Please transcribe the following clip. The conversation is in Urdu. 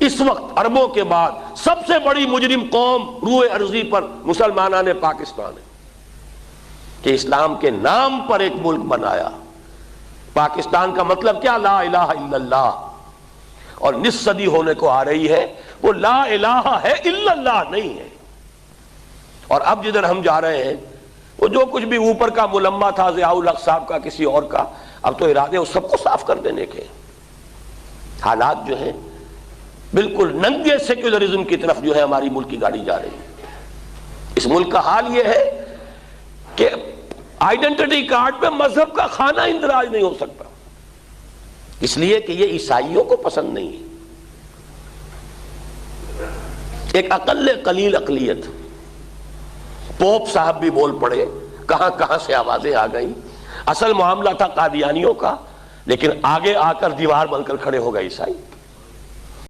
اس وقت عربوں کے بعد سب سے بڑی مجرم قوم روئے ارضی پر مسلمانہ نے پاکستان ہے کہ اسلام کے نام پر ایک ملک بنایا۔ پاکستان کا مطلب کیا؟ لا الہ الا اللہ، اور نصف صدی ہونے کو آ رہی ہے وہ لا الہ ہے الا اللہ نہیں ہے۔ اور اب جدھر ہم جا رہے ہیں وہ جو کچھ بھی اوپر کا ملمہ تھا ضیاء الحق صاحب کا کسی اور کا، اب تو ارادے اس سب کو صاف کر دینے کے۔ حالات جو ہیں بالکل ننگے سیکولرزم کی طرف جو ہے ہماری ملک کی گاڑی جا رہی ہے۔ اس ملک کا حال یہ ہے کہ آئیڈینٹی کارڈ پہ مذہب کا خانہ اندراج نہیں ہو سکتا، اس لیے کہ یہ عیسائیوں کو پسند نہیں ہے۔ ایک اقل قلیل اقلیت، پوپ صاحب بھی بول پڑے، کہاں کہاں سے آوازیں آ گئیں۔ اصل معاملہ تھا قادیانیوں کا، لیکن آگے آ کر دیوار بن کر کھڑے ہو گئے عیسائی۔